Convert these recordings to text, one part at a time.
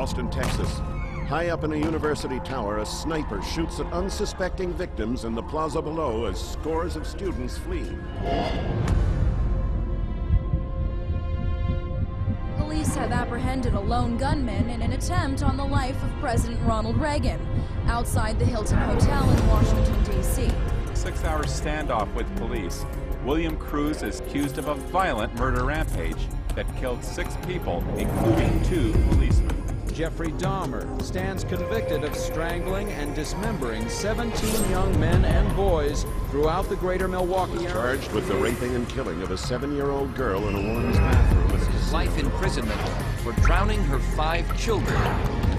Austin, Texas. High up in a university tower, a sniper shoots at unsuspecting victims in the plaza below as scores of students flee. Police have apprehended a lone gunman in an attempt on the life of President Ronald Reagan outside the Hilton Hotel in Washington, D.C. 6-hour standoff with police. William Cruz is accused of a violent murder rampage that killed 6 people, including 2 policemen. Jeffrey Dahmer stands convicted of strangling and dismembering 17 young men and boys throughout the greater Milwaukee area. Charged with the raping and killing of a 7-year-old girl in a woman's bathroom. Life imprisonment for drowning her 5 children.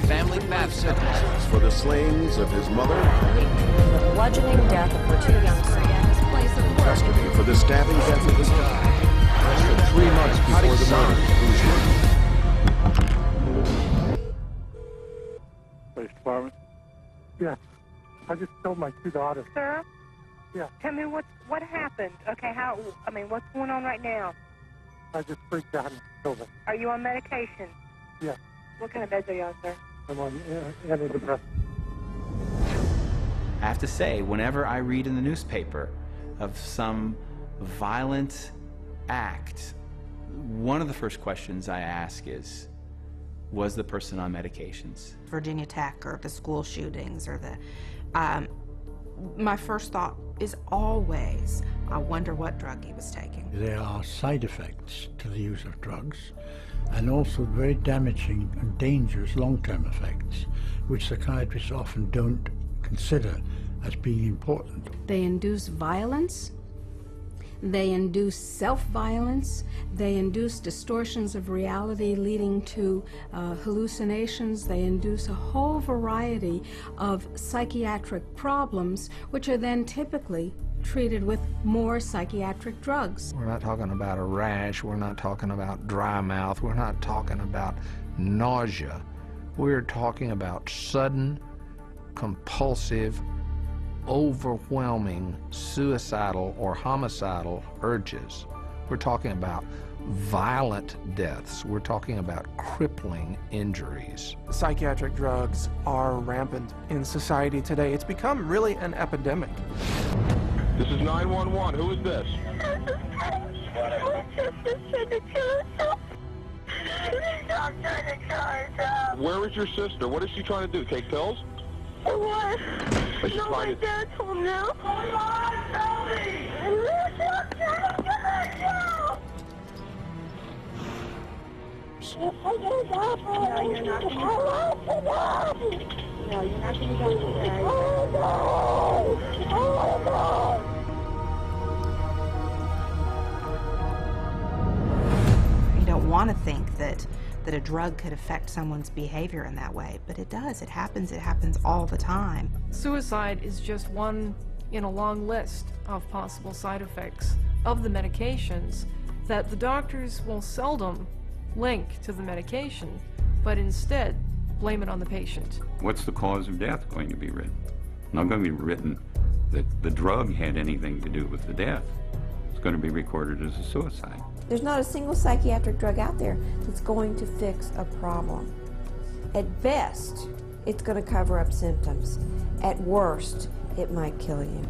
Family bath sentences for the slayings of his mother. The bludgeoning death of her 2 young sons. Custody for the stabbing death of his mother. Arrested 3 months before the murder. Police department? Yeah. I just killed my 2 daughters. Sir? Yeah. Tell me what happened. Okay, what's going on right now? I just freaked out and killed them. Are you on medication? Yeah. What kind of meds are you on, sir? I'm on antidepressants. I have to say, whenever I read in the newspaper of some violent act, one of the first questions I ask is, was the person on medications? Virginia Tech or the school shootings or the, my first thought is always, I wonder what drug he was taking. There are side effects to the use of drugs and also very damaging and dangerous long-term effects, which psychiatrists often don't consider as being important. They induce violence, they induce self-violence, they induce distortions of reality leading to hallucinations, they induce a whole variety of psychiatric problems, which are then typically treated with more psychiatric drugs. We're not talking about a rash, we're not talking about dry mouth, we're not talking about nausea. We're talking about sudden, compulsive, overwhelming suicidal or homicidal urges. We're talking about violent deaths. We're talking about crippling injuries. Psychiatric drugs are rampant in society today. It's become really an epidemic. This is 911. Who is this? Where is your sister? What is she trying to do? Take pills? What? No, my dad told me. Come on, tell me! No, you're not going to No, you're not going to go today. You don't want to think that a drug could affect someone's behavior in that way, but it does. It happens all the time. Suicide is just one in a long list of possible side effects of the medications that the doctors will seldom link to the medication, but instead blame it on the patient. What's the cause of death going to be written? Not going to be written that the drug had anything to do with the death. It's going to be recorded as a suicide. There's not a single psychiatric drug out there that's going to fix a problem. At best, it's going to cover up symptoms. At worst, it might kill you.